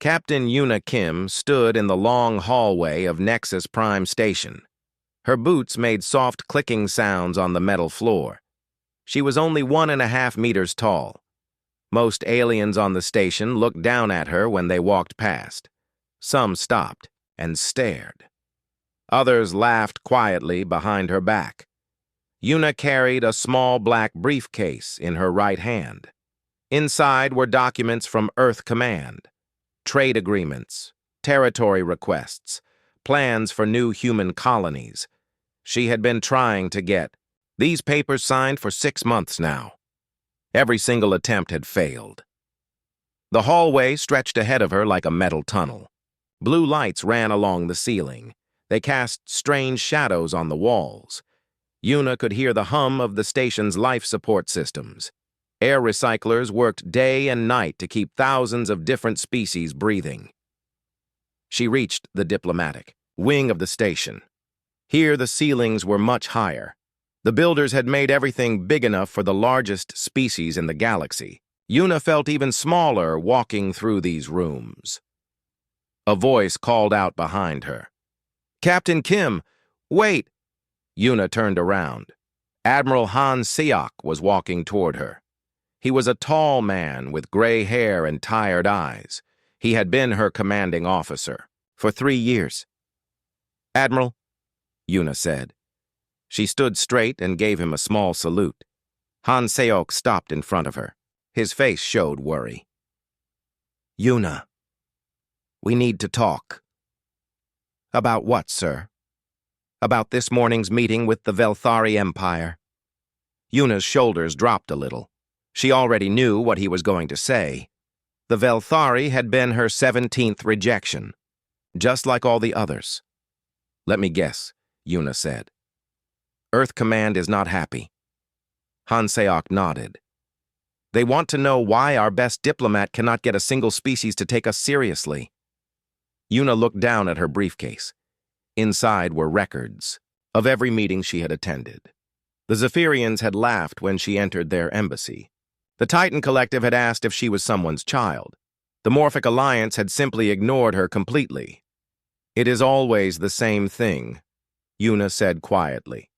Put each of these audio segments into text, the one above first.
Captain Yuna Kim stood in the long hallway of Nexus Prime Station. Her boots made soft clicking sounds on the metal floor. She was only 1.5 meters tall. Most aliens on the station looked down at her when they walked past. Some stopped and stared. Others laughed quietly behind her back. Yuna carried a small black briefcase in her right hand. Inside were documents from Earth Command, trade agreements, territory requests, plans for new human colonies. She had been trying to get these papers signed for 6 months now. Every single attempt had failed. The hallway stretched ahead of her like a metal tunnel. Blue lights ran along the ceiling. They cast strange shadows on the walls. Yuna could hear the hum of the station's life support systems. Air recyclers worked day and night to keep thousands of different species breathing. She reached the diplomatic wing of the station. Here the ceilings were much higher. The builders had made everything big enough for the largest species in the galaxy. Yuna felt even smaller walking through these rooms. A voice called out behind her. "Captain Kim, wait!" Yuna turned around. Admiral Han Seok was walking toward her. He was a tall man with gray hair and tired eyes. He had been her commanding officer for 3 years. "Admiral," Yuna said. She stood straight and gave him a small salute. Han Seok stopped in front of her. His face showed worry. "Yuna, we need to talk." "About what, sir?" "About this morning's meeting with the Velthari Empire." Yuna's shoulders dropped a little. She already knew what he was going to say. The Velthari had been her 17th rejection, just like all the others. "Let me guess," Yuna said. "Earth Command is not happy." Han Seok nodded. "They want to know why our best diplomat cannot get a single species to take us seriously." Yuna looked down at her briefcase. Inside were records of every meeting she had attended. The Zephyrians had laughed when she entered their embassy. The Titan Collective had asked if she was someone's child. The Morphic Alliance had simply ignored her completely. "It is always the same thing," Yuna said quietly.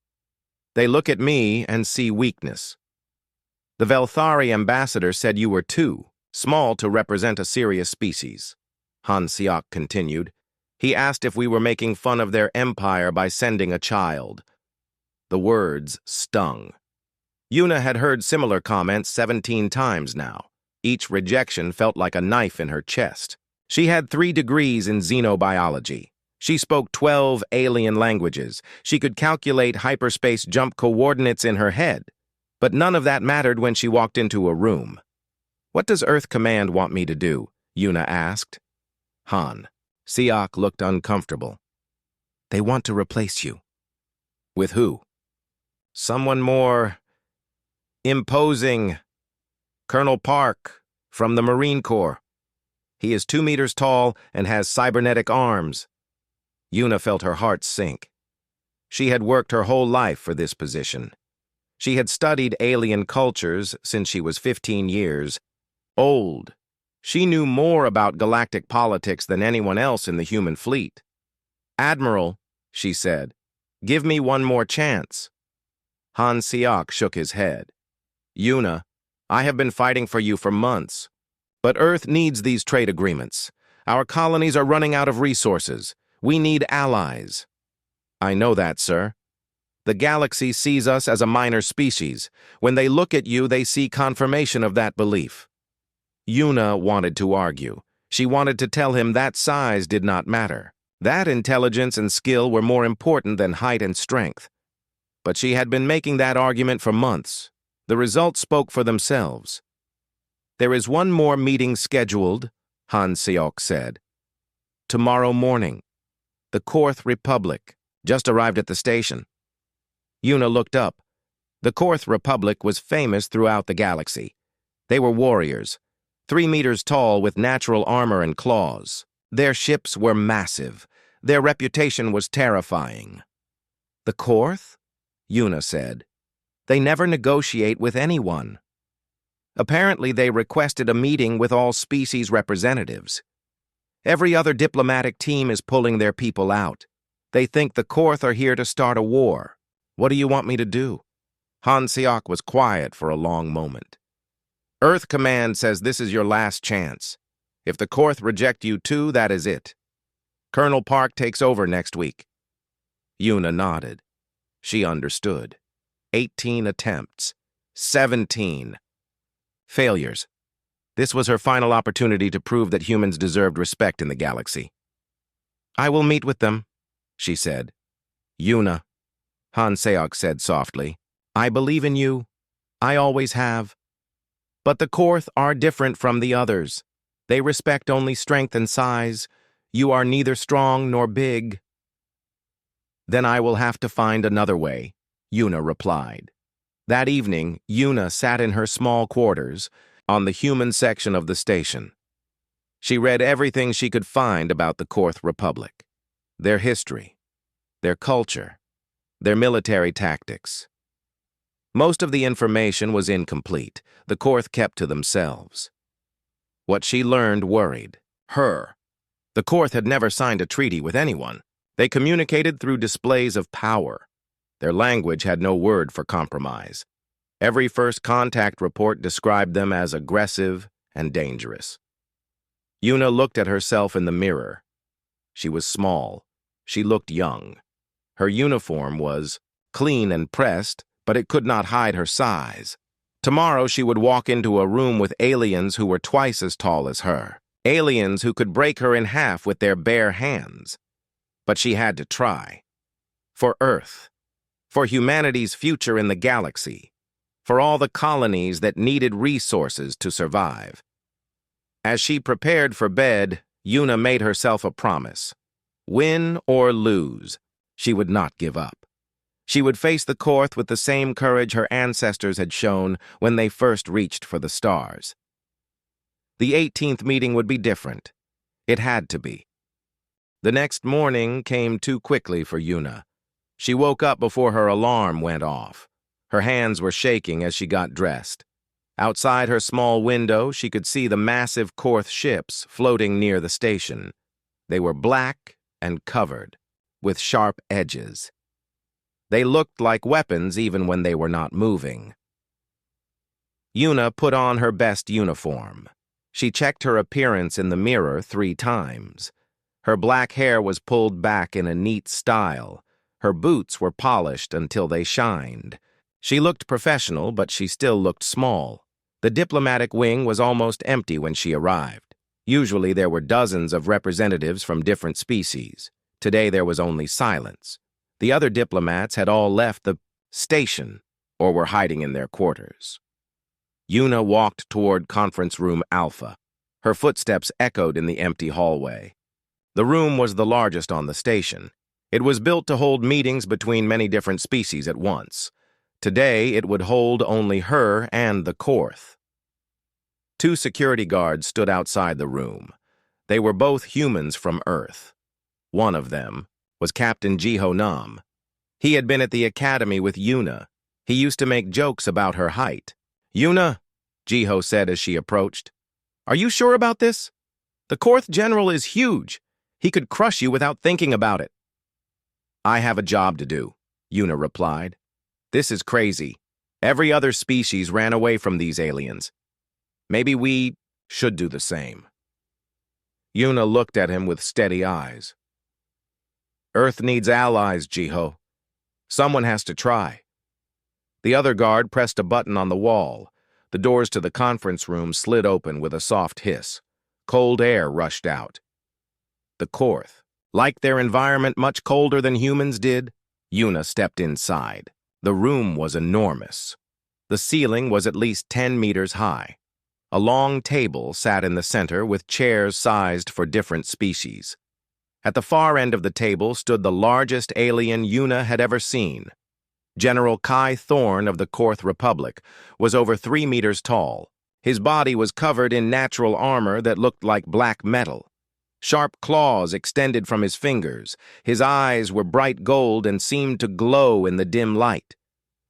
"They look at me and see weakness." "The Velthari ambassador said you were too small to represent a serious species," Han Seok continued. "He asked if we were making fun of their empire by sending a child." The words stung. Yuna had heard similar comments 17 times now. Each rejection felt like a knife in her chest. She had 3 degrees in xenobiology. She spoke 12 alien languages. She could calculate hyperspace jump coordinates in her head. But none of that mattered when she walked into a room. "What does Earth Command want me to do?" Yuna asked. Han Seok looked uncomfortable. "They want to replace you." "With who?" "Someone more imposing. Colonel Park from the Marine Corps. He is 2 meters tall and has cybernetic arms." Yuna felt her heart sink. She had worked her whole life for this position. She had studied alien cultures since she was 15 years old. She knew more about galactic politics than anyone else in the human fleet. "Admiral," she said, "give me one more chance." Han Seok shook his head. "Yuna, I have been fighting for you for months. But Earth needs these trade agreements. Our colonies are running out of resources. We need allies." "I know that, sir. The galaxy sees us as a minor species. When they look at you, they see confirmation of that belief." Yuna wanted to argue. She wanted to tell him that size did not matter. That intelligence and skill were more important than height and strength. But she had been making that argument for months. The results spoke for themselves. "There is one more meeting scheduled," Han Seok said. "Tomorrow morning. The Korth Republic just arrived at the station." Yuna looked up. The Korth Republic was famous throughout the galaxy. They were warriors, 3 meters tall with natural armor and claws. Their ships were massive. Their reputation was terrifying. "The Korth?" Yuna said. "They never negotiate with anyone." Apparently, they requested a meeting with all species representatives. Every other diplomatic team is pulling their people out. They think the Korth are here to start a war. What do you want me to do?" Han Seok was quiet for a long moment. "Earth Command says this is your last chance. If the Korth reject you too, that is it. Colonel Park takes over next week." Yuna nodded. She understood. 18 attempts. 17 failures. This was her final opportunity to prove that humans deserved respect in the galaxy. "I will meet with them," she said. "Yuna," Han Seok said softly, "I believe in you. I always have. But the Korth are different from the others. They respect only strength and size. You are neither strong nor big." "Then I will have to find another way," Yuna replied. That evening, Yuna sat in her small quarters on the human section of the station. She read everything she could find about the Korth Republic, their history, their culture, their military tactics. Most of the information was incomplete. The Korth kept to themselves. What she learned worried her. The Korth had never signed a treaty with anyone. They communicated through displays of power. Their language had no word for compromise. Every first contact report described them as aggressive and dangerous. Yuna looked at herself in the mirror. She was small. She looked young. Her uniform was clean and pressed, but it could not hide her size. Tomorrow she would walk into a room with aliens who were twice as tall as her. Aliens who could break her in half with their bare hands. But she had to try. For Earth. For humanity's future in the galaxy. For all the colonies that needed resources to survive. As she prepared for bed, Yuna made herself a promise. Win or lose, she would not give up. She would face the Korth with the same courage her ancestors had shown when they first reached for the stars. The 18th meeting would be different. It had to be. The next morning came too quickly for Yuna. She woke up before her alarm went off. Her hands were shaking as she got dressed. Outside her small window, she could see the massive Korth ships floating near the station. They were black and covered, with sharp edges. They looked like weapons even when they were not moving. Yuna put on her best uniform. She checked her appearance in the mirror 3 times. Her black hair was pulled back in a neat style. Her boots were polished until they shined. She looked professional, but she still looked small. The diplomatic wing was almost empty when she arrived. Usually there were dozens of representatives from different species. Today there was only silence. The other diplomats had all left the station or were hiding in their quarters. Yuna walked toward Conference Room Alpha. Her footsteps echoed in the empty hallway. The room was the largest on the station. It was built to hold meetings between many different species at once. Today, it would hold only her and the Korth. 2 security guards stood outside the room. They were both humans from Earth. One of them was Captain Jiho Nam. He had been at the academy with Yuna. He used to make jokes about her height. "Yuna," Jiho said as she approached, "are you sure about this? The Korth general is huge. He could crush you without thinking about it." "I have a job to do," Yuna replied. "This is crazy. Every other species ran away from these aliens. Maybe we should do the same." Yuna looked at him with steady eyes. "Earth needs allies, Jiho. Someone has to try." The other guard pressed a button on the wall. The doors to the conference room slid open with a soft hiss. Cold air rushed out. The Korth, liked their environment much colder than humans did. Yuna stepped inside. The room was enormous. The ceiling was at least 10 meters high. A long table sat in the center with chairs sized for different species. At the far end of the table stood the largest alien Yuna had ever seen. General Kai Thorne of the Korth Republic was over 3 meters tall. His body was covered in natural armor that looked like black metal. Sharp claws extended from his fingers. His eyes were bright gold and seemed to glow in the dim light.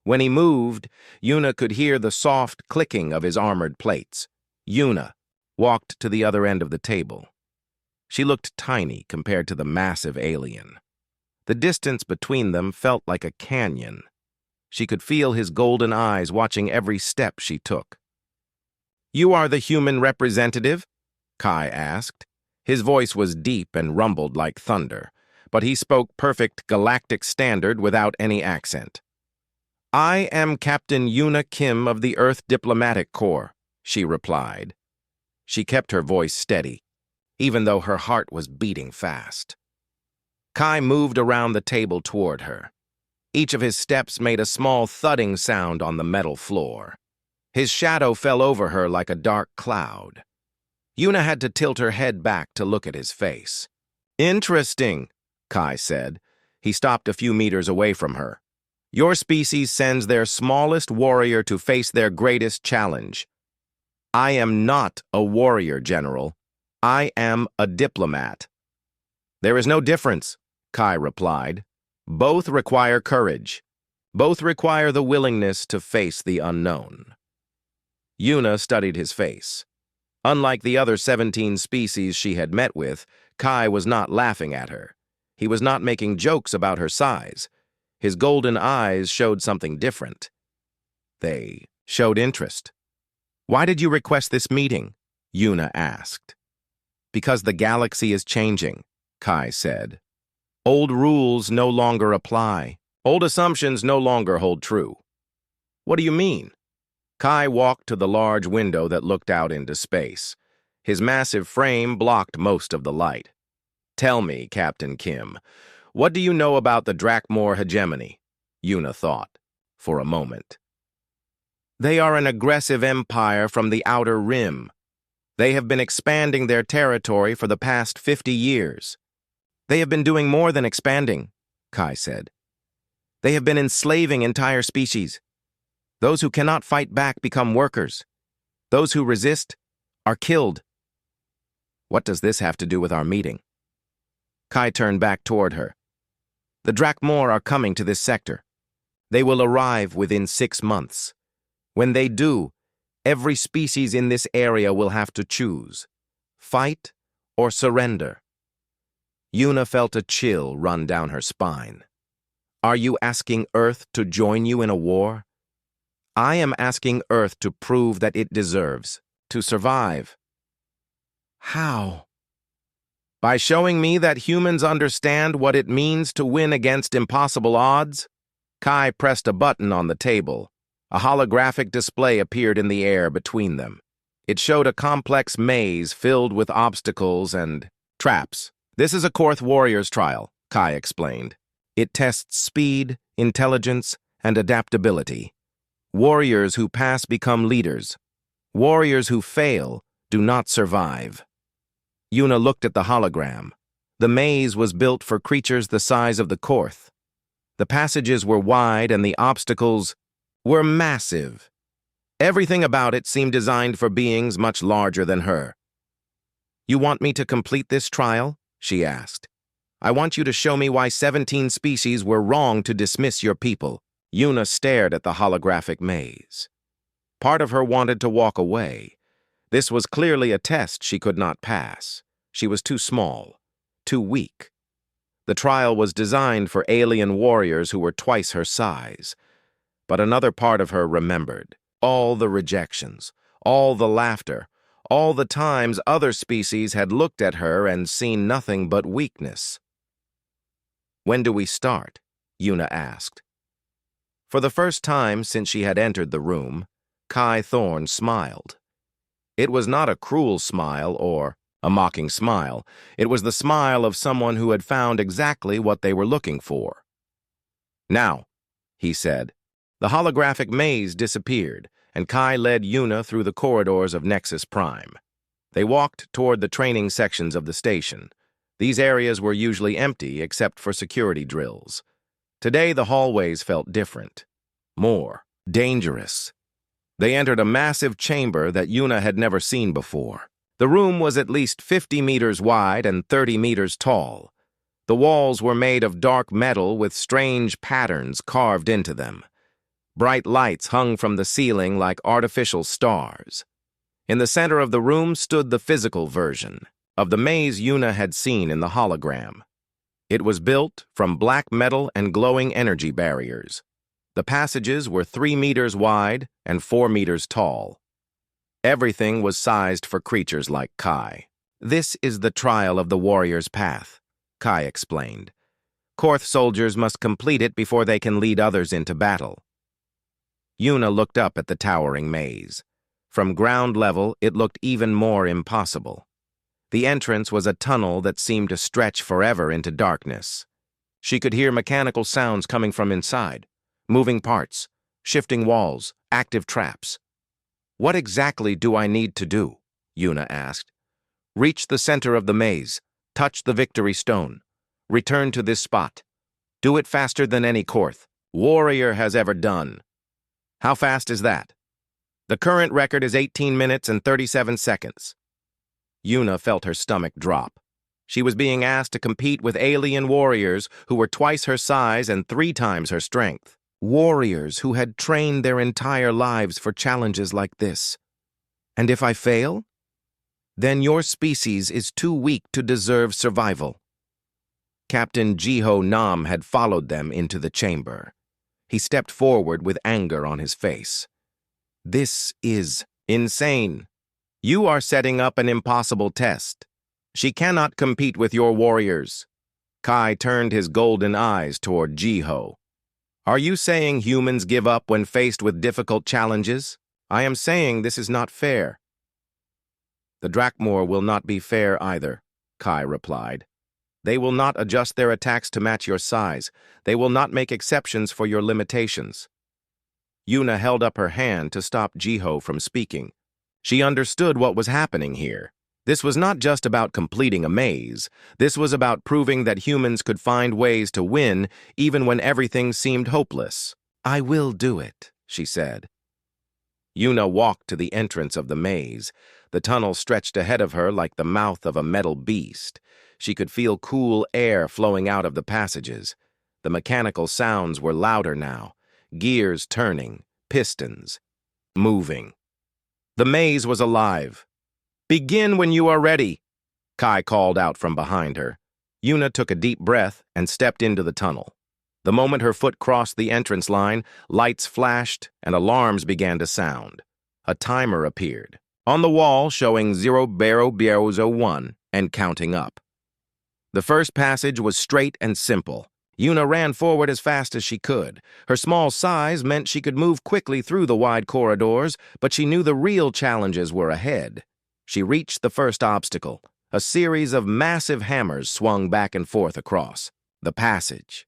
When he moved, Yuna could hear the soft clicking of his armored plates. Yuna walked to the other end of the table. She looked tiny compared to the massive alien. The distance between them felt like a canyon. She could feel his golden eyes watching every step she took. "You are the human representative?" Kai asked. His voice was deep and rumbled like thunder, but he spoke perfect galactic standard without any accent. "I am Captain Yuna Kim of the Earth Diplomatic Corps," she replied. She kept her voice steady, even though her heart was beating fast. Kai moved around the table toward her. Each of his steps made a small thudding sound on the metal floor. His shadow fell over her like a dark cloud. Yuna had to tilt her head back to look at his face. "Interesting," Kai said. He stopped a few meters away from her. "Your species sends their smallest warrior to face their greatest challenge. I am not a warrior, General. I am a diplomat." "There is no difference," Kai replied. "Both require courage. Both require the willingness to face the unknown." Yuna studied his face. Unlike the other 17 species she had met with, Kai was not laughing at her. He was not making jokes about her size. His golden eyes showed something different. They showed interest. "Why did you request this meeting?" Yuna asked. "Because the galaxy is changing," Kai said. "Old rules no longer apply. Old assumptions no longer hold true." "What do you mean?" Kai walked to the large window that looked out into space. His massive frame blocked most of the light. "Tell me, Captain Kim, what do you know about the Drakmor hegemony?" Yuna thought, for a moment. "They are an aggressive empire from the Outer Rim. They have been expanding their territory for the past 50 years. They have been doing more than expanding," Kai said. "They have been enslaving entire species. Those who cannot fight back become workers. Those who resist are killed." "What does this have to do with our meeting?" Kai turned back toward her. "The Drakmor are coming to this sector. They will arrive within 6 months. When they do, every species in this area will have to choose: fight or surrender." Yuna felt a chill run down her spine. "Are you asking Earth to join you in a war?" "I am asking Earth to prove that it deserves to survive." "How?" "By showing me that humans understand what it means to win against impossible odds." Kai pressed a button on the table. A holographic display appeared in the air between them. It showed a complex maze filled with obstacles and traps. "This is a Korth warrior's trial," Kai explained. "It tests speed, intelligence, and adaptability. Warriors who pass become leaders. Warriors who fail do not survive." Yuna looked at the hologram. The maze was built for creatures the size of the Korth. The passages were wide and the obstacles were massive. Everything about it seemed designed for beings much larger than her. "You want me to complete this trial?" she asked. "I want you to show me why 17 species were wrong to dismiss your people." Yuna stared at the holographic maze. Part of her wanted to walk away. This was clearly a test she could not pass. She was too small, too weak. The trial was designed for alien warriors who were twice her size. But another part of her remembered. All the rejections, all the laughter, all the times other species had looked at her and seen nothing but weakness. "When do we start?" Yuna asked. For the first time since she had entered the room, Kai Thorne smiled. It was not a cruel smile or a mocking smile. It was the smile of someone who had found exactly what they were looking for. "Now," he said. The holographic maze disappeared, and Kai led Yuna through the corridors of Nexus Prime. They walked toward the training sections of the station. These areas were usually empty except for security drills. Today, the hallways felt different, more dangerous. They entered a massive chamber that Yuna had never seen before. The room was at least 50 meters wide and 30 meters tall. The walls were made of dark metal with strange patterns carved into them. Bright lights hung from the ceiling like artificial stars. In the center of the room stood the physical version, of the maze Yuna had seen in the hologram. It was built from black metal and glowing energy barriers. The passages were 3 meters wide and 4 meters tall. Everything was sized for creatures like Kai. "This is the trial of the warrior's path," Kai explained. "Korth soldiers must complete it before they can lead others into battle." Yuna looked up at the towering maze. From ground level, it looked even more impossible. The entrance was a tunnel that seemed to stretch forever into darkness. She could hear mechanical sounds coming from inside, moving parts, shifting walls, active traps. "What exactly do I need to do?" Yuna asked. "Reach the center of the maze, touch the victory stone, return to this spot. Do it faster than any Korth warrior has ever done." "How fast is that?" "The current record is 18 minutes and 37 seconds. Yuna felt her stomach drop. She was being asked to compete with alien warriors who were twice her size and 3 times her strength. Warriors who had trained their entire lives for challenges like this. "And if I fail? Then your species is too weak to deserve survival." Captain Jiho Nam had followed them into the chamber. He stepped forward with anger on his face. "This is insane. You are setting up an impossible test. She cannot compete with your warriors." Kai turned his golden eyes toward Jiho. "Are you saying humans give up when faced with difficult challenges? I am saying this is not fair." "The Drakmor will not be fair either," Kai replied. "They will not adjust their attacks to match your size. They will not make exceptions for your limitations." Yuna held up her hand to stop Jiho from speaking. She understood what was happening here. This was not just about completing a maze. This was about proving that humans could find ways to win even when everything seemed hopeless. "I will do it," she said. Yuna walked to the entrance of the maze. The tunnel stretched ahead of her like the mouth of a metal beast. She could feel cool air flowing out of the passages. The mechanical sounds were louder now. Gears turning, pistons moving. The maze was alive. "Begin when you are ready," Kai called out from behind her. Yuna took a deep breath and stepped into the tunnel. The moment her foot crossed the entrance line, lights flashed and alarms began to sound. A timer appeared on the wall showing 00001 and counting up. The first passage was straight and simple. Yuna ran forward as fast as she could. Her small size meant she could move quickly through the wide corridors, but she knew the real challenges were ahead. She reached the first obstacle. A series of massive hammers swung back and forth across the passage.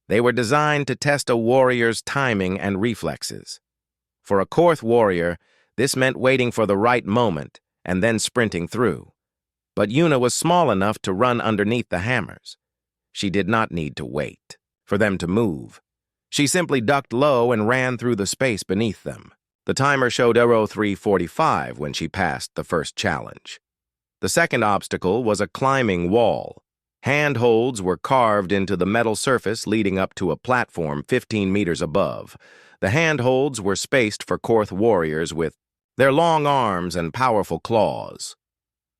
They were designed to test a warrior's timing and reflexes. For a Korth warrior, this meant waiting for the right moment and then sprinting through. But Yuna was small enough to run underneath the hammers. She did not need to wait for them to move. She simply ducked low and ran through the space beneath them. The timer showed 0345 when she passed the first challenge. The second obstacle was a climbing wall. Handholds were carved into the metal surface leading up to a platform 15 meters above. The handholds were spaced for Korth warriors with their long arms and powerful claws.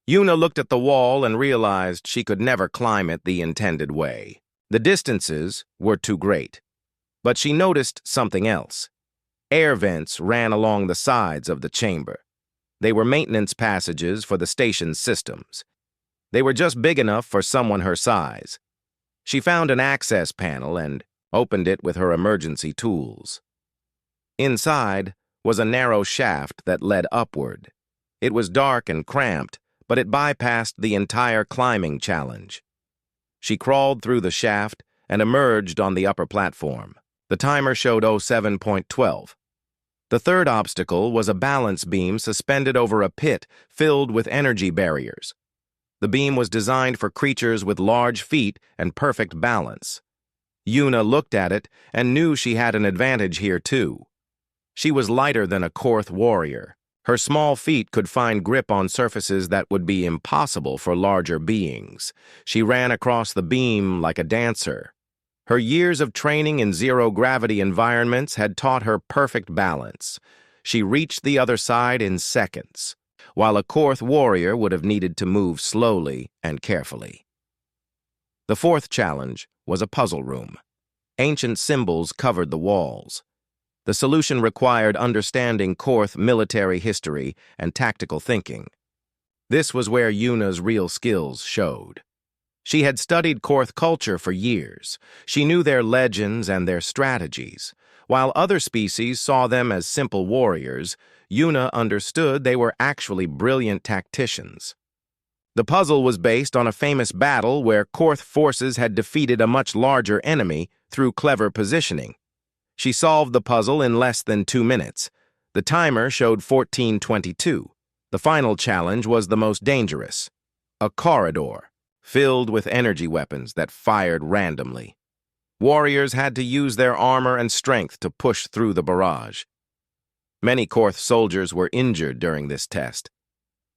Yuna looked at the wall and realized she could never climb it the intended way. The distances were too great. But she noticed something else. Air vents ran along the sides of the chamber. They were maintenance passages for the station's systems. They were just big enough for someone her size. She found an access panel and opened it with her emergency tools. Inside was a narrow shaft that led upward. It was dark and cramped, but it bypassed the entire climbing challenge. She crawled through the shaft and emerged on the upper platform. The timer showed 07.12. The third obstacle was a balance beam suspended over a pit filled with energy barriers. The beam was designed for creatures with large feet and perfect balance. Yuna looked at it and knew she had an advantage here too. She was lighter than a Korth warrior. Her small feet could find grip on surfaces that would be impossible for larger beings. She ran across the beam like a dancer. Her years of training in zero-gravity environments had taught her perfect balance. She reached the other side in seconds. while a Korth warrior would have needed to move slowly and carefully. The fourth challenge was a puzzle room. Ancient symbols covered the walls. The solution required understanding Korth military history and tactical thinking. This was where Yuna's real skills showed. She had studied Korth culture for years. She knew their legends and their strategies. While other species saw them as simple warriors, Yuna understood they were actually brilliant tacticians. The puzzle was based on a famous battle where Korth forces had defeated a much larger enemy through clever positioning. She solved the puzzle in less than 2 minutes. The timer showed 14:22. The final challenge was the most dangerous: a corridor filled with energy weapons that fired randomly. Warriors had to use their armor and strength to push through the barrage. Many Korth soldiers were injured during this test.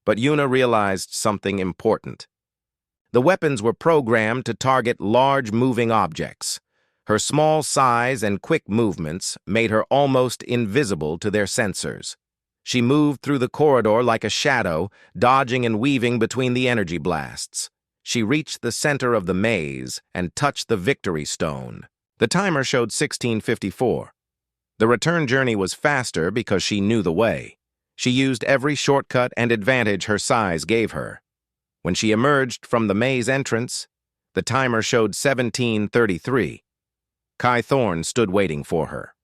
But Yuna realized something important. The weapons were programmed to target large moving objects. Her small size and quick movements made her almost invisible to their sensors. She moved through the corridor like a shadow, dodging and weaving between the energy blasts. She reached the center of the maze and touched the victory stone. The timer showed 16:54. The return journey was faster because she knew the way. She used every shortcut and advantage her size gave her. When she emerged from the maze entrance, the timer showed 17:33. Kai Thorne stood waiting for her.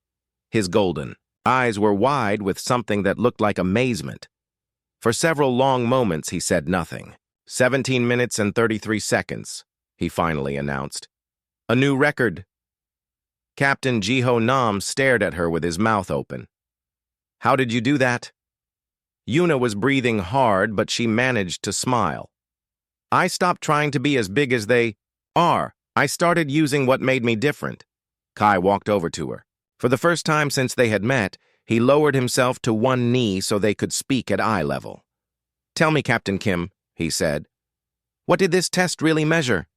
His golden eyes were wide with something that looked like amazement. For several long moments he said nothing. 17 minutes and 33 seconds, he finally announced. A new record. Captain Jiho Nam stared at her with his mouth open. How did you do that? Yuna was breathing hard, but she managed to smile. I stopped trying to be as big as they are. I started using what made me different. Kai walked over to her. For the first time since they had met, he lowered himself to one knee so they could speak at eye level. Tell me, Captain Kim, he said. What did this test really measure?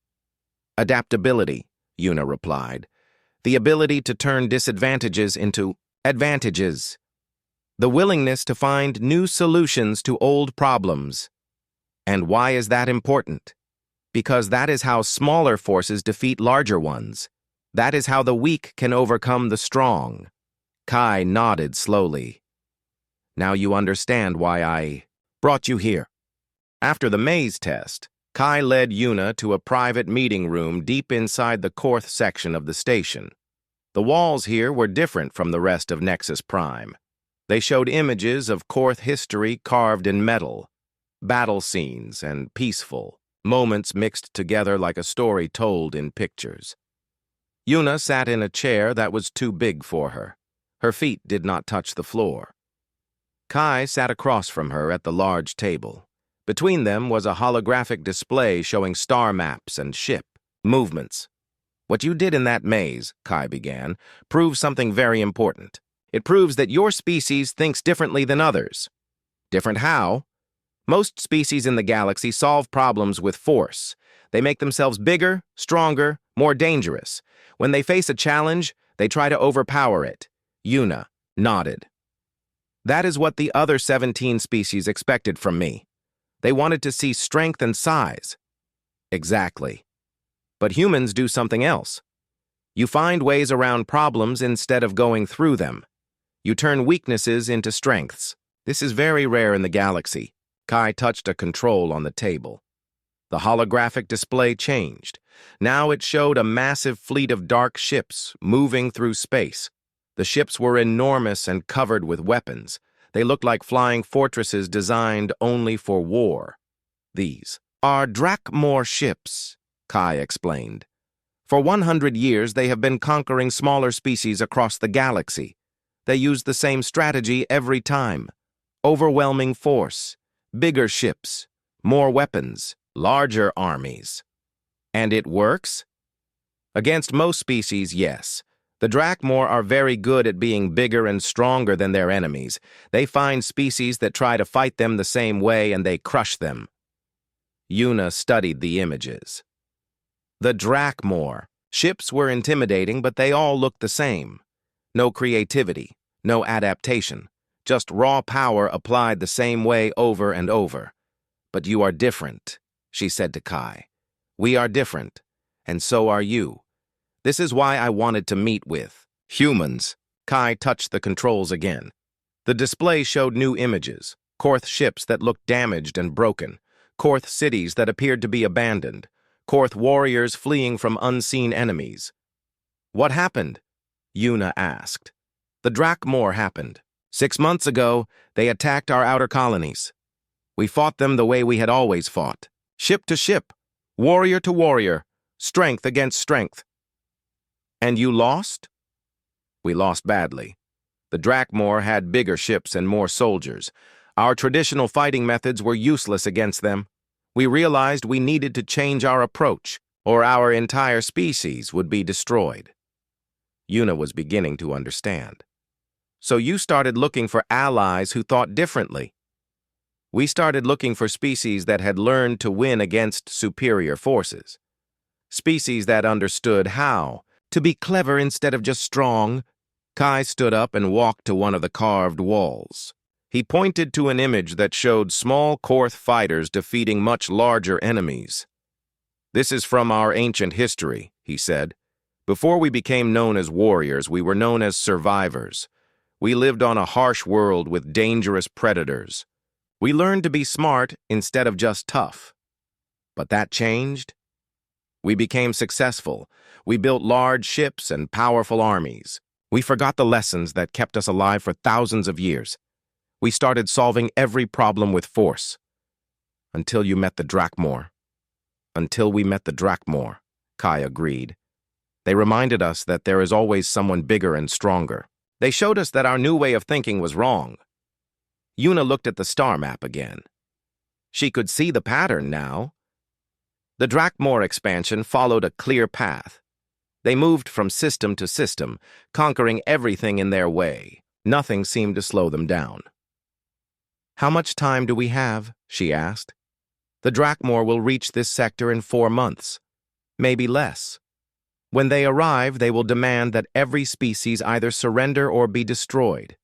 Adaptability, Yuna replied. The ability to turn disadvantages into advantages. The willingness to find new solutions to old problems. And why is that important? Because that is how smaller forces defeat larger ones. That is how the weak can overcome the strong. Kai nodded slowly. Now you understand why I brought you here. After the maze test, Kai led Yuna to a private meeting room deep inside the Korth section of the station. The walls here were different from the rest of Nexus Prime. They showed images of Korth history carved in metal, battle scenes and peaceful moments mixed together like a story told in pictures. Yuna sat in a chair that was too big for her. Her feet did not touch the floor. Kai sat across from her at the large table. Between them was a holographic display showing star maps and ship movements. What you did in that maze, Kai began, proves something very important. It proves that your species thinks differently than others. Different how? Most species in the galaxy solve problems with force. They make themselves bigger, stronger, more dangerous. When they face a challenge, they try to overpower it. Yuna nodded. That is what the other 17 species expected from me. They wanted to see strength and size. Exactly. But humans do something else. You find ways around problems instead of going through them. You turn weaknesses into strengths. This is very rare in the galaxy. Kai touched a control on the table. The holographic display changed. Now it showed a massive fleet of dark ships moving through space. The ships were enormous and covered with weapons. They looked like flying fortresses designed only for war. These are Drakmor ships, Kai explained. For 100 years, they have been conquering smaller species across the galaxy. They use the same strategy every time. Overwhelming force, bigger ships, more weapons, larger armies. And it works? Against most species, yes. The Drakmor are very good at being bigger and stronger than their enemies. They find species that try to fight them the same way and they crush them. Yuna studied the images. The Drakmor. Ships were intimidating, but they all looked the same. No creativity, no adaptation, just raw power applied the same way over and over. But you are different, she said to Kai. We are different, and so are you. This is why I wanted to meet with humans. Kai touched the controls again. The display showed new images, Korth ships that looked damaged and broken, Korth cities that appeared to be abandoned, Korth warriors fleeing from unseen enemies. What happened? Yuna asked. The Drakmor happened. 6 months ago, they attacked our outer colonies. We fought them the way we had always fought. Ship to ship, warrior to warrior, strength against strength. And you lost? We lost badly. The Drakmor had bigger ships and more soldiers. Our traditional fighting methods were useless against them. We realized we needed to change our approach, or our entire species would be destroyed. Yuna was beginning to understand. So you started looking for allies who thought differently. We started looking for species that had learned to win against superior forces. Species that understood how to be clever instead of just strong. Kai stood up and walked to one of the carved walls. He pointed to an image that showed small Korth fighters defeating much larger enemies. This is from our ancient history, he said. Before we became known as warriors, we were known as survivors. We lived on a harsh world with dangerous predators. We learned to be smart instead of just tough. But that changed. We became successful. We built large ships and powerful armies. We forgot the lessons that kept us alive for thousands of years. We started solving every problem with force. Until you met the Drakmor. Until we met the Drakmor, Kai agreed. They reminded us that there is always someone bigger and stronger. They showed us that our new way of thinking was wrong. Yuna looked at the star map again. She could see the pattern now. The Drakmor expansion followed a clear path. They moved from system to system, conquering everything in their way. Nothing seemed to slow them down. How much time do we have? She asked. The Drakmor will reach this sector in 4 months, maybe less. When they arrive, they will demand that every species either surrender or be destroyed.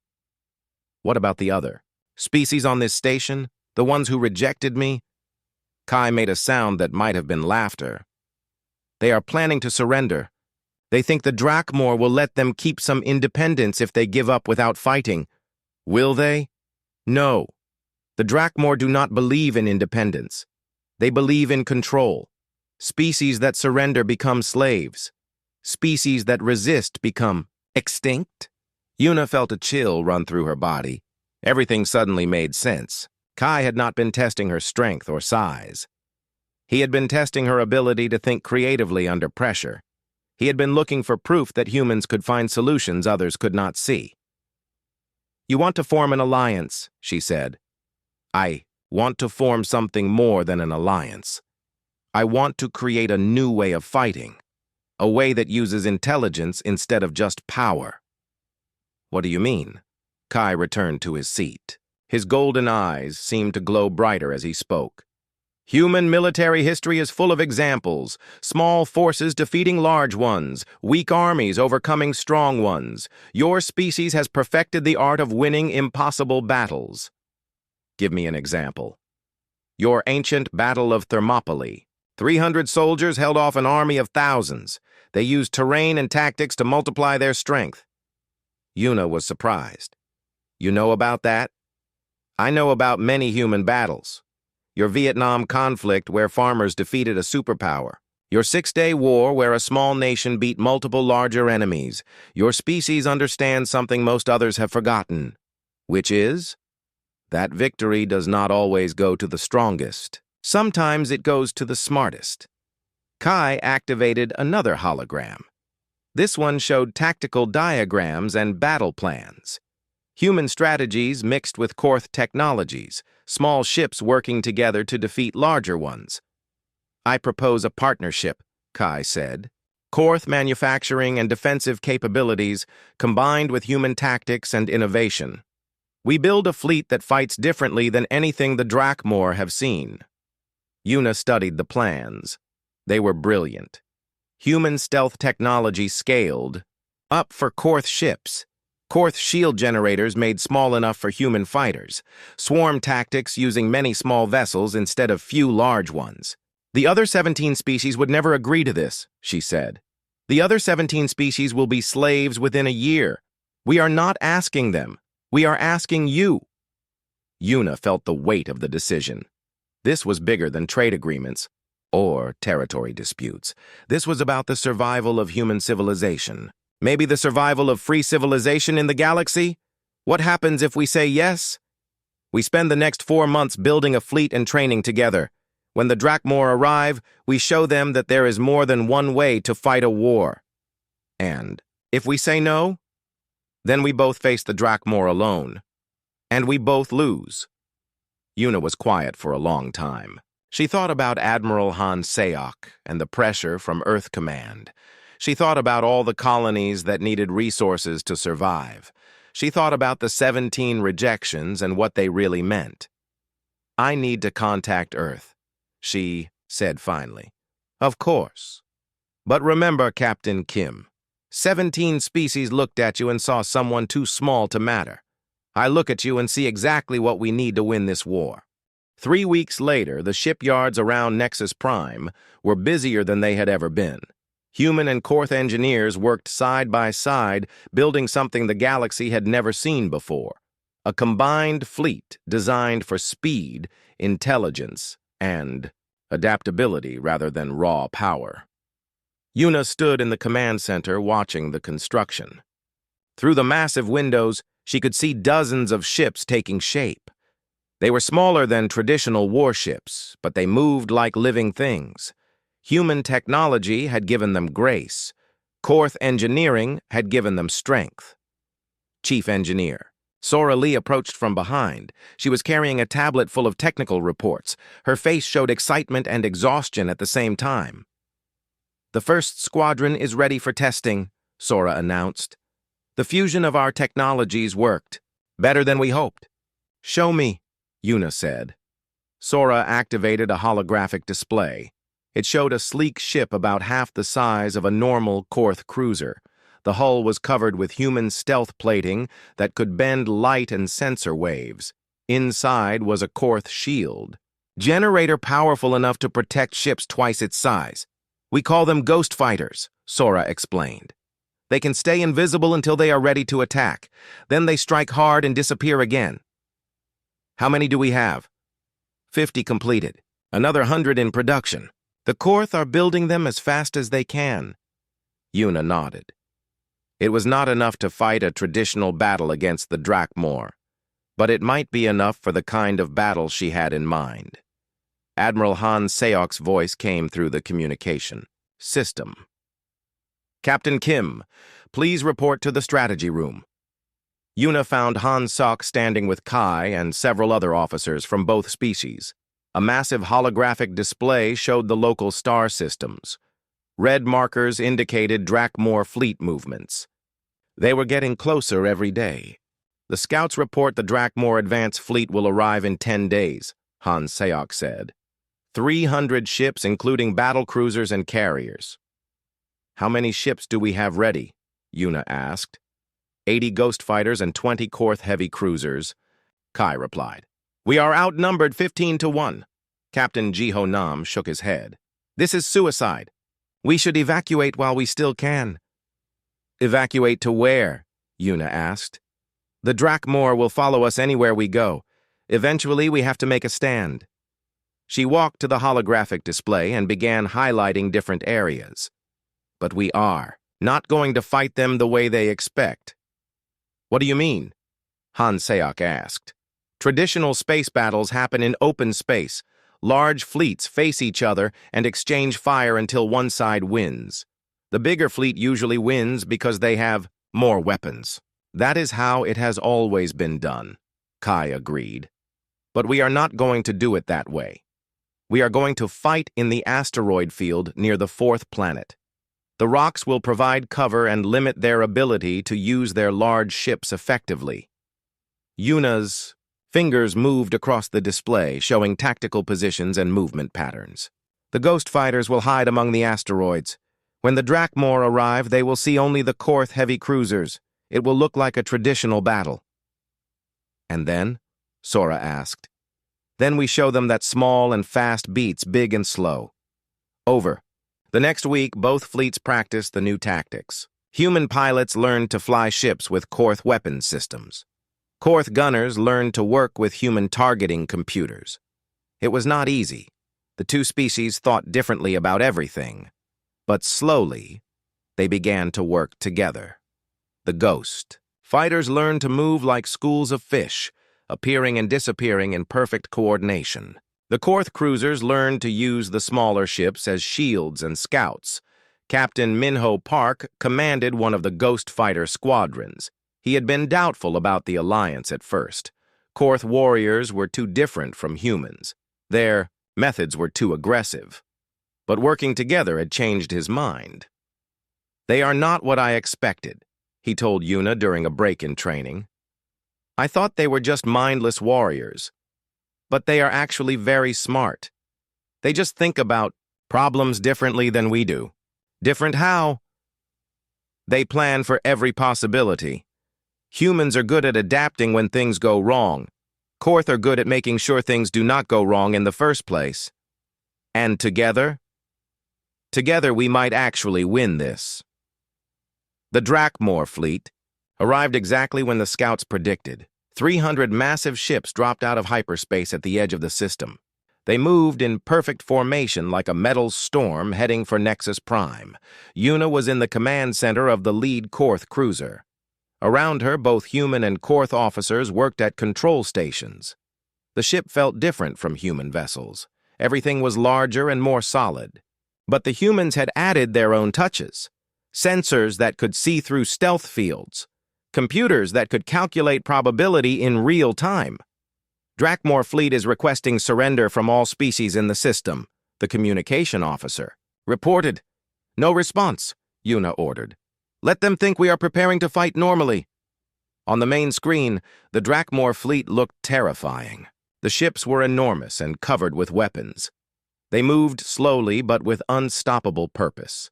What about the other species on this station, the ones who rejected me? Kai made a sound that might have been laughter. They are planning to surrender. They think the Drakmor will let them keep some independence if they give up without fighting. Will they? No. The Drakmor do not believe in independence. They believe in control. Species that surrender become slaves. Species that resist become extinct. Yuna felt a chill run through her body. Everything suddenly made sense. Kai had not been testing her strength or size. He had been testing her ability to think creatively under pressure. He had been looking for proof that humans could find solutions others could not see. You want to form an alliance, she said. I want to form something more than an alliance. I want to create a new way of fighting, a way that uses intelligence instead of just power. What do you mean? Kai returned to his seat. His golden eyes seemed to glow brighter as he spoke. Human military history is full of examples. Small forces defeating large ones, weak armies overcoming strong ones. Your species has perfected the art of winning impossible battles. Give me an example. Your ancient Battle of Thermopylae. 300 soldiers held off an army of thousands. They used terrain and tactics to multiply their strength. Yuna was surprised. You know about that? I know about many human battles. Your Vietnam conflict where farmers defeated a superpower. Your 6-day war where a small nation beat multiple larger enemies. Your species understands something most others have forgotten, which is that victory does not always go to the strongest. Sometimes it goes to the smartest. Kai activated another hologram. This one showed tactical diagrams and battle plans. Human strategies mixed with Korth technologies, small ships working together to defeat larger ones. I propose a partnership, Kai said. Korth manufacturing and defensive capabilities combined with human tactics and innovation. We build a fleet that fights differently than anything the Drakmor have seen. Yuna studied the plans. They were brilliant. Human stealth technology scaled, up for Korth ships, Korth shield generators made small enough for human fighters, swarm tactics using many small vessels instead of few large ones. The other 17 species would never agree to this, she said. The other 17 species will be slaves within a year. We are not asking them. We are asking you. Yuna felt the weight of the decision. This was bigger than trade agreements or territory disputes. This was about the survival of human civilization. Maybe the survival of free civilization in the galaxy? What happens if we say yes? We spend the next 4 months building a fleet and training together. When the Drakmor arrive, we show them that there is more than one way to fight a war. And if we say no, then we both face the Drakmor alone. And we both lose. Yuna was quiet for a long time. She thought about Admiral Han Sayok and the pressure from Earth Command. She thought about all the colonies that needed resources to survive. She thought about the 17 rejections and what they really meant. I need to contact Earth, she said finally. Of course. But remember, Captain Kim, 17 species looked at you and saw someone too small to matter. I look at you and see exactly what we need to win this war. 3 weeks later, the shipyards around Nexus Prime were busier than they had ever been. Human and Korth engineers worked side by side, building something the galaxy had never seen before. A combined fleet designed for speed, intelligence, and adaptability rather than raw power. Yuna stood in the command center watching the construction. Through the massive windows, she could see dozens of ships taking shape. They were smaller than traditional warships, but they moved like living things. Human technology had given them grace. Korth engineering had given them strength. Chief Engineer. Sora Lee approached from behind. She was carrying a tablet full of technical reports. Her face showed excitement and exhaustion at the same time. The first squadron is ready for testing, Sora announced. The fusion of our technologies worked. Better than we hoped. Show me, Yuna said. Sora activated a holographic display. It showed a sleek ship about half the size of a normal Korth cruiser. The hull was covered with human stealth plating that could bend light and sensor waves. Inside was a Korth shield. Generator powerful enough to protect ships twice its size. We call them ghost fighters, Sora explained. They can stay invisible until they are ready to attack. Then they strike hard and disappear again. How many do we have? 50 completed. Another 100 in production. The Korth are building them as fast as they can. Yuna nodded. It was not enough to fight a traditional battle against the Drakmor, but it might be enough for the kind of battle she had in mind. Admiral Han Sayok's voice came through the communication system. Captain Kim, please report to the strategy room. Yuna found Han Sok standing with Kai and several other officers from both species. A massive holographic display showed the local star systems. Red markers indicated Drakmor fleet movements. They were getting closer every day. The scouts report the Drakmor advance fleet will arrive in 10 days, Han Sayok said. 300 ships, including battle cruisers and carriers. How many ships do we have ready? Yuna asked. 80 ghost fighters and 20 Korth heavy cruisers. Kai replied. We are outnumbered 15 to 1. Captain Jiho Nam shook his head. This is suicide. We should evacuate while we still can. Evacuate to where? Yuna asked. The Drakmor will follow us anywhere we go. Eventually, we have to make a stand. She walked to the holographic display and began highlighting different areas. But we are not going to fight them the way they expect. What do you mean? Han Sayok asked. Traditional space battles happen in open space. Large fleets face each other and exchange fire until one side wins. The bigger fleet usually wins because they have more weapons. That is how it has always been done, Kai agreed. But we are not going to do it that way. We are going to fight in the asteroid field near the 4th planet. The rocks will provide cover and limit their ability to use their large ships effectively. Yuna's fingers moved across the display, showing tactical positions and movement patterns. The ghost fighters will hide among the asteroids. When the Drakmor arrive, they will see only the Korth heavy cruisers. It will look like a traditional battle." "And then?" Sora asked. "Then we show them that small and fast beats big and slow." Over. The next week, both fleets practiced the new tactics. Human pilots learned to fly ships with Korth weapons systems. Korth gunners learned to work with human targeting computers. It was not easy. The two species thought differently about everything. But slowly, they began to work together. The Ghost. Fighters learned to move like schools of fish, appearing and disappearing in perfect coordination. The Korth cruisers learned to use the smaller ships as shields and scouts. Captain Minho Park commanded one of the Ghost fighter squadrons. He had been doubtful about the alliance at first. Korth warriors were too different from humans. Their methods were too aggressive. But working together had changed his mind. "They are not what I expected," he told Yuna during a break in training. "I thought they were just mindless warriors. But they are actually very smart. They just think about problems differently than we do." "Different how?" "They plan for every possibility. Humans are good at adapting when things go wrong. Korth are good at making sure things do not go wrong in the first place. And together? Together we might actually win this." The Drakmor fleet arrived exactly when the scouts predicted. 300 massive ships dropped out of hyperspace at the edge of the system. They moved in perfect formation like a metal storm heading for Nexus Prime. Yuna was in the command center of the lead Korth cruiser. Around her, both human and Korth officers worked at control stations. The ship felt different from human vessels. Everything was larger and more solid. But the humans had added their own touches. Sensors that could see through stealth fields. Computers that could calculate probability in real time. "Drakmor fleet is requesting surrender from all species in the system," the communication officer reported. "No response," Yuna ordered. "Let them think we are preparing to fight normally." On the main screen, the Drakmor fleet looked terrifying. The ships were enormous and covered with weapons. They moved slowly but with unstoppable purpose.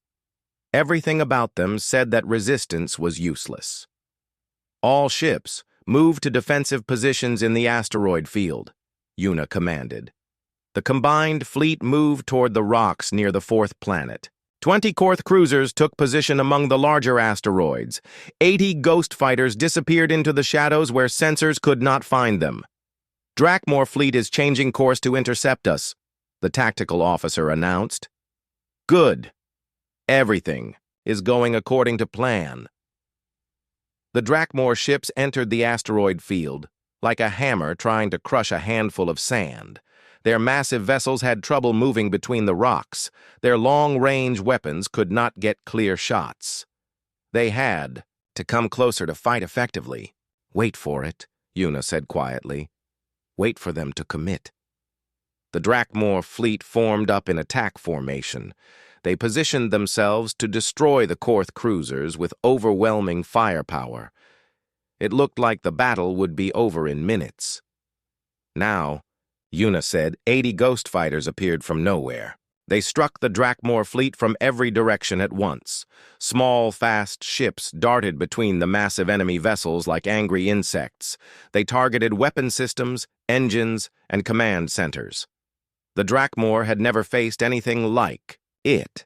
Everything about them said that resistance was useless. "All ships, move to defensive positions in the asteroid field," Yuna commanded. The combined fleet moved toward the rocks near the fourth planet. 20 Korth cruisers took position among the larger asteroids. 80 Ghost fighters disappeared into the shadows where sensors could not find them. "Drakmor fleet is changing course to intercept us," the tactical officer announced. "Good. Everything is going according to plan." The Drakmor ships entered the asteroid field, like a hammer trying to crush a handful of sand. Their massive vessels had trouble moving between the rocks. Their long-range weapons could not get clear shots. They had to come closer to fight effectively. "Wait for it," Yuna said quietly. "Wait for them to commit." The Drakmor fleet formed up in attack formation. They positioned themselves to destroy the Korth cruisers with overwhelming firepower. It looked like the battle would be over in minutes. Now, Yuna said, 80 Ghost fighters appeared from nowhere. They struck the Drakmor fleet from every direction at once. Small, fast ships darted between the massive enemy vessels like angry insects. They targeted weapon systems, engines, and command centers. The Drakmor had never faced anything like it.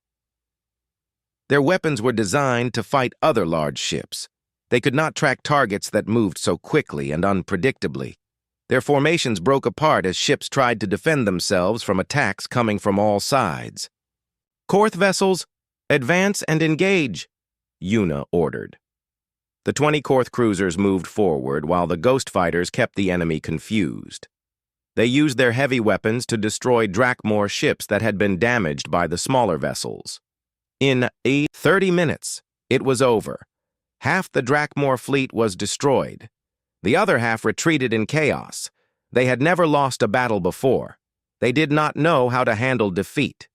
Their weapons were designed to fight other large ships. They could not track targets that moved so quickly and unpredictably. Their formations broke apart as ships tried to defend themselves from attacks coming from all sides. "Korth vessels, advance and engage," Yuna ordered. The 20 Korth cruisers moved forward while the Ghost fighters kept the enemy confused. They used their heavy weapons to destroy Drakmor ships that had been damaged by the smaller vessels. In 30 minutes, it was over. Half the Drakmor fleet was destroyed. The other half retreated in chaos. They had never lost a battle before. They did not know how to handle defeat.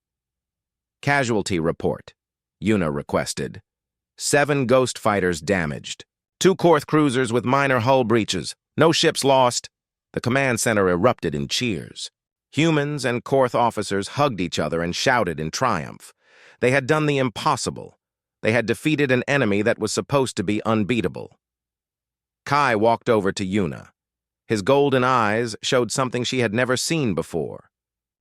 "Casualty report," Yuna requested. 7 Ghost fighters damaged. 2 Korth cruisers with minor hull breaches. No ships lost. The command center erupted in cheers. Humans and Korth officers hugged each other and shouted in triumph. They had done the impossible. They had defeated an enemy that was supposed to be unbeatable. Kai walked over to Yuna. His golden eyes showed something she had never seen before.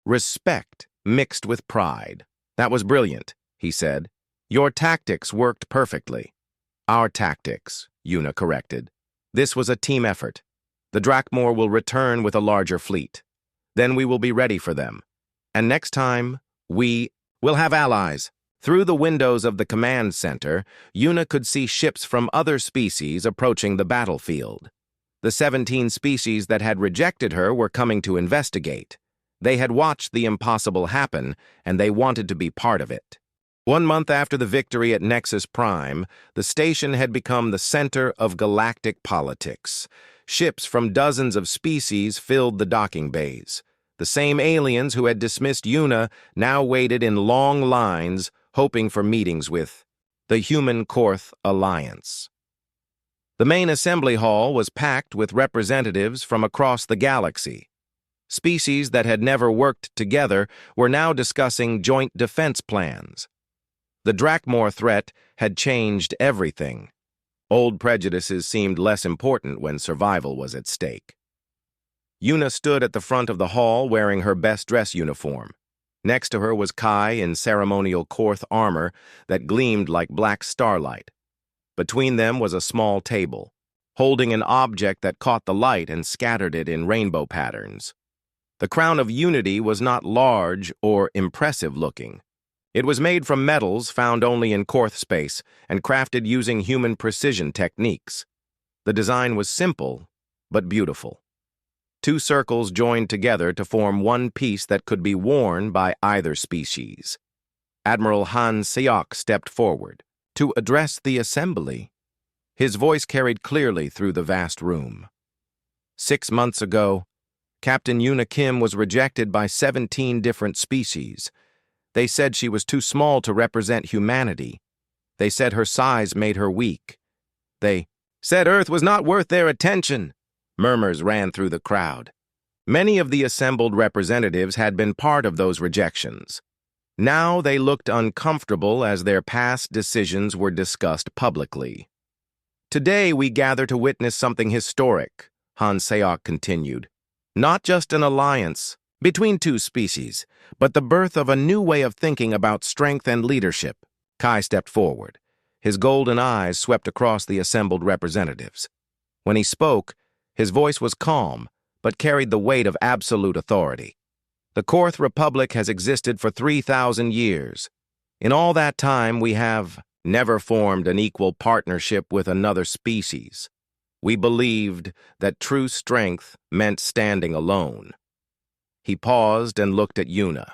Respect mixed with pride. That was brilliant, he said. Your tactics worked perfectly. Our tactics, Yuna corrected. This was a team effort. The Drakmor will return with a larger fleet. Then we will be ready for them. And next time, we will have allies. Through the windows of the command center, Yuna could see ships from other species approaching the battlefield. The 17 species that had rejected her were coming to investigate. They had watched the impossible happen, and they wanted to be part of it. 1 month after the victory at Nexus Prime, the station had become the center of galactic politics. Ships from dozens of species filled the docking bays. The same aliens who had dismissed Yuna now waited in long lines, hoping for meetings with the Human Korth Alliance. The main assembly hall was packed with representatives from across the galaxy. Species that had never worked together were now discussing joint defense plans. The Drakmor threat had changed everything. Old prejudices seemed less important when survival was at stake. Yuna stood at the front of the hall wearing her best dress uniform. Next to her was Kai in ceremonial Korth armor that gleamed like black starlight. Between them was a small table, holding an object that caught the light and scattered it in rainbow patterns. The crown of unity was not large or impressive-looking. It was made from metals found only in Korth space and crafted using human precision techniques. The design was simple, but beautiful. 2 circles joined together to form one piece that could be worn by either species. Admiral Han Seok stepped forward to address the assembly. His voice carried clearly through the vast room. 6 months ago, Captain Yuna Kim was rejected by 17 different species. They said she was too small to represent humanity. They said her size made her weak. They said Earth was not worth their attention. Murmurs ran through the crowd. Many of the assembled representatives had been part of those rejections. Now they looked uncomfortable as their past decisions were discussed publicly. Today we gather to witness something historic, Han Seok continued. Not just an alliance between 2 species, but the birth of a new way of thinking about strength and leadership. Kai stepped forward. His golden eyes swept across the assembled representatives. When he spoke, his voice was calm, but carried the weight of absolute authority. The Korth Republic has existed for 3,000 years. In all that time, we have never formed an equal partnership with another species. We believed that true strength meant standing alone. He paused and looked at Yuna.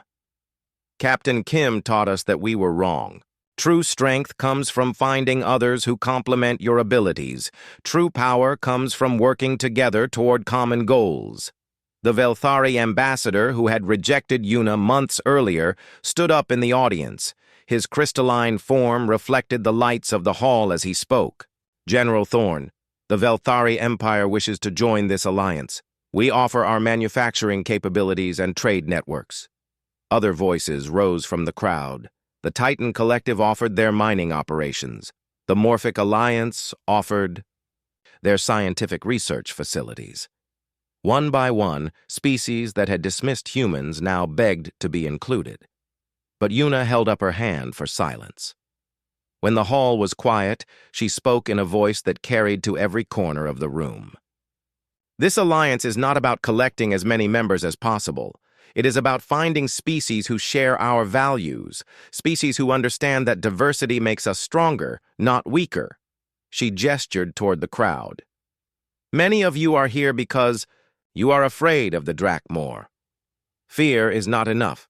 Captain Kim taught us that we were wrong. True strength comes from finding others who complement your abilities. True power comes from working together toward common goals. The Velthari ambassador, who had rejected Yuna months earlier, stood up in the audience. His crystalline form reflected the lights of the hall as he spoke. General Thorn, the Velthari Empire wishes to join this alliance. We offer our manufacturing capabilities and trade networks. Other voices rose from the crowd. The Titan Collective offered their mining operations. The Morphic Alliance offered their scientific research facilities. One by one, species that had dismissed humans now begged to be included. But Yuna held up her hand for silence. When the hall was quiet, she spoke in a voice that carried to every corner of the room. This alliance is not about collecting as many members as possible. It is about finding species who share our values, species who understand that diversity makes us stronger, not weaker. She gestured toward the crowd. Many of you are here because you are afraid of the Drakmor. Fear is not enough.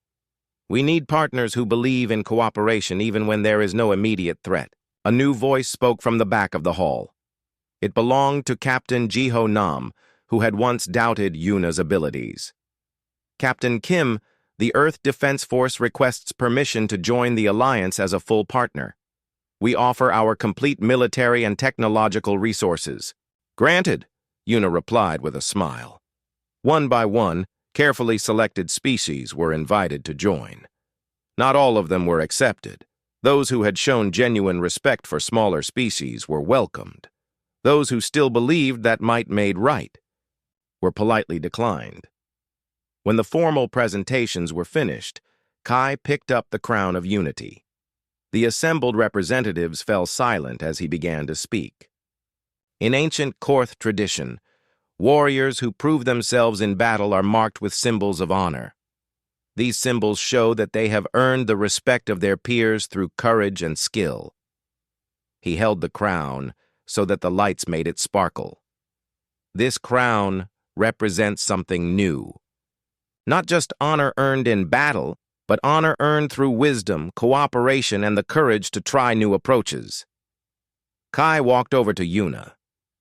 We need partners who believe in cooperation even when there is no immediate threat. A new voice spoke from the back of the hall. It belonged to Captain Jiho Nam, who had once doubted Yuna's abilities. Captain Kim, the Earth Defense Force requests permission to join the Alliance as a full partner. We offer our complete military and technological resources. Granted, Yuna replied with a smile. One by one, carefully selected species were invited to join. Not all of them were accepted. Those who had shown genuine respect for smaller species were welcomed. Those who still believed that might made right were politely declined. When the formal presentations were finished, Kai picked up the crown of unity. The assembled representatives fell silent as he began to speak. In ancient Korth tradition, warriors who prove themselves in battle are marked with symbols of honor. These symbols show that they have earned the respect of their peers through courage and skill. He held the crown so that the lights made it sparkle. This crown represents something new. Not just honor earned in battle, but honor earned through wisdom, cooperation, and the courage to try new approaches. Kai walked over to Yuna.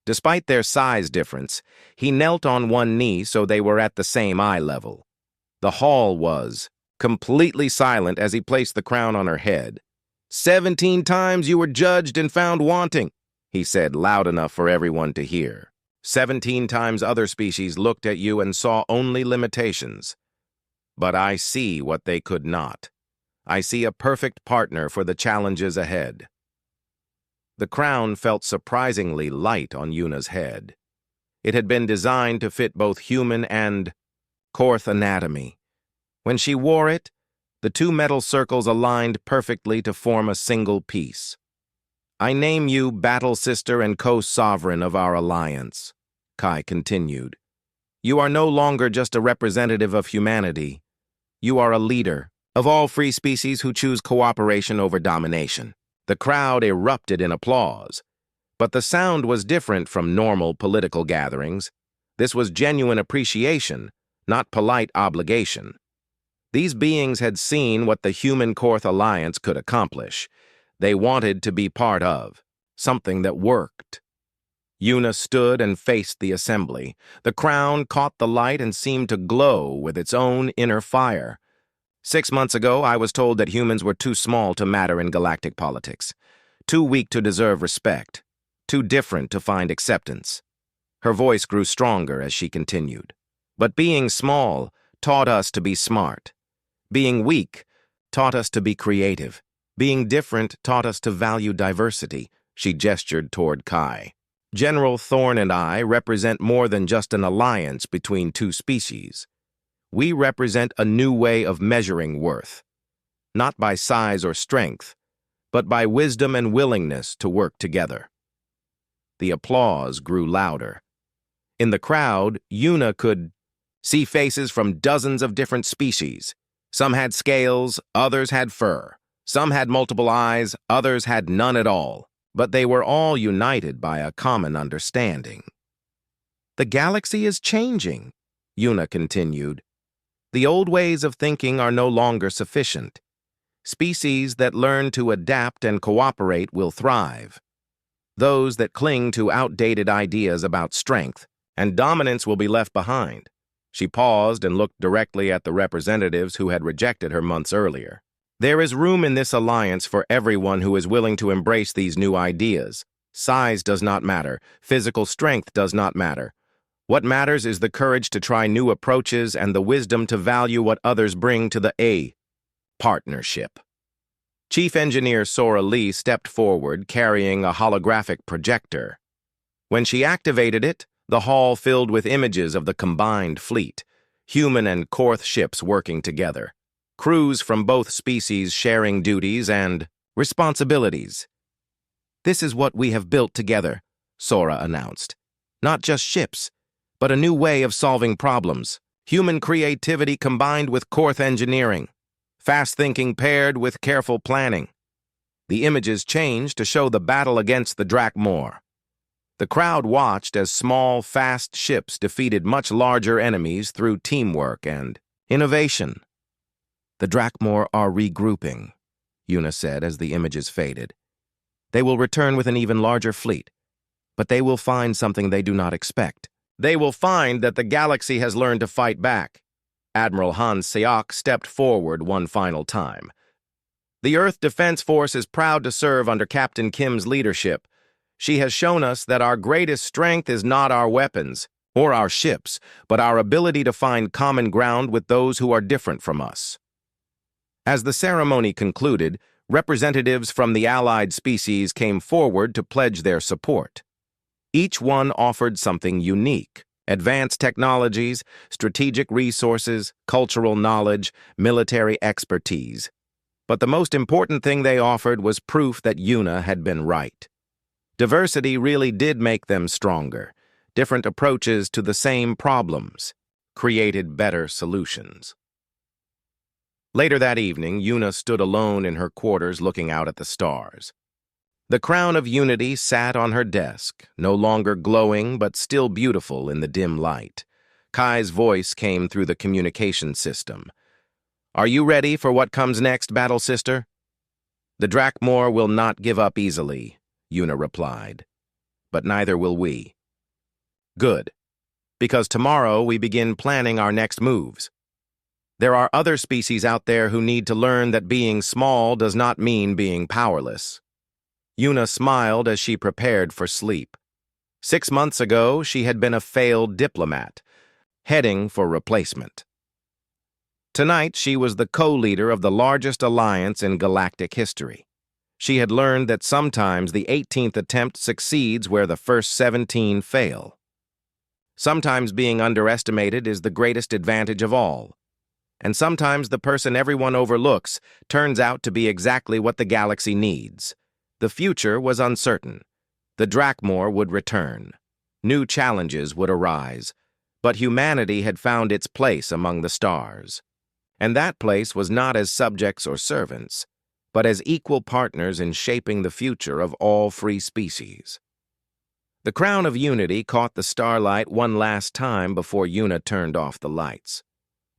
Despite their size difference, he knelt on one knee so they were at the same eye level. The hall was completely silent as he placed the crown on her head. 17 times you were judged and found wanting, he said loud enough for everyone to hear. 17 times other species looked at you and saw only limitations. But I see what they could not. I see a perfect partner for the challenges ahead. The crown felt surprisingly light on Yuna's head. It had been designed to fit both human and Korth anatomy. When she wore it, the two metal circles aligned perfectly to form a single piece. I name you battle sister and co-sovereign of our alliance, Kai continued. You are no longer just a representative of humanity. You are a leader of all free species who choose cooperation over domination. The crowd erupted in applause, but the sound was different from normal political gatherings. This was genuine appreciation, not polite obligation. These beings had seen what the human Korth alliance could accomplish. They wanted to be part of something that worked. Yuna stood and faced the assembly. The crown caught the light and seemed to glow with its own inner fire. 6 months ago, I was told that humans were too small to matter in galactic politics, too weak to deserve respect, too different to find acceptance. Her voice grew stronger as she continued. But being small taught us to be smart. Being weak taught us to be creative. Being different taught us to value diversity. She gestured toward Kai. General Thorn and I represent more than just an alliance between two species. We represent a new way of measuring worth, not by size or strength, but by wisdom and willingness to work together. The applause grew louder. In the crowd, Yuna could see faces from dozens of different species. Some had scales, others had fur. Some had multiple eyes, others had none at all. But they were all united by a common understanding. The galaxy is changing, Yuna continued. The old ways of thinking are no longer sufficient. Species that learn to adapt and cooperate will thrive. Those that cling to outdated ideas about strength and dominance will be left behind. She paused and looked directly at the representatives who had rejected her months earlier. There is room in this alliance for everyone who is willing to embrace these new ideas. Size does not matter. Physical strength does not matter. What matters is the courage to try new approaches and the wisdom to value what others bring to the partnership. Chief Engineer Sora Lee stepped forward, carrying a holographic projector. When she activated it, the hall filled with images of the combined fleet, human and Korth ships working together, crews from both species sharing duties and responsibilities. This is what we have built together, Sora announced. Not just ships, but a new way of solving problems. Human creativity combined with Korth engineering. Fast thinking paired with careful planning. The images changed to show the battle against the Drakmor. The crowd watched as small, fast ships defeated much larger enemies through teamwork and innovation. The Drakmor are regrouping, Yuna said as the images faded. They will return with an even larger fleet, but they will find something they do not expect. They will find that the galaxy has learned to fight back. Admiral Han Seok stepped forward one final time. The Earth Defense Force is proud to serve under Captain Kim's leadership. She has shown us that our greatest strength is not our weapons or our ships, but our ability to find common ground with those who are different from us. As the ceremony concluded, representatives from the allied species came forward to pledge their support. Each one offered something unique: advanced technologies, strategic resources, cultural knowledge, military expertise. But the most important thing they offered was proof that Yuna had been right. Diversity really did make them stronger. Different approaches to the same problems created better solutions. Later that evening, Yuna stood alone in her quarters looking out at the stars. The crown of unity sat on her desk, no longer glowing but still beautiful in the dim light. Kai's voice came through the communication system. "Are you ready for what comes next, Battle Sister?" "The Drakmor will not give up easily," Yuna replied. "But neither will we." "Good, because tomorrow we begin planning our next moves. There are other species out there who need to learn that being small does not mean being powerless." Yuna smiled as she prepared for sleep. 6 months ago, she had been a failed diplomat, heading for replacement. Tonight, she was the co-leader of the largest alliance in galactic history. She had learned that sometimes the 18th attempt succeeds where the first 17 fail. Sometimes being underestimated is the greatest advantage of all. And sometimes the person everyone overlooks turns out to be exactly what the galaxy needs. The future was uncertain. The Drakmor would return. New challenges would arise. But humanity had found its place among the stars. And that place was not as subjects or servants, but as equal partners in shaping the future of all free species. The crown of unity caught the starlight one last time before Yuna turned off the lights.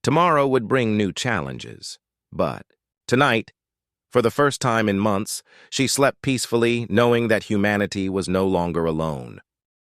Tomorrow would bring new challenges. But tonight, for the first time in months, she slept peacefully, knowing that humanity was no longer alone.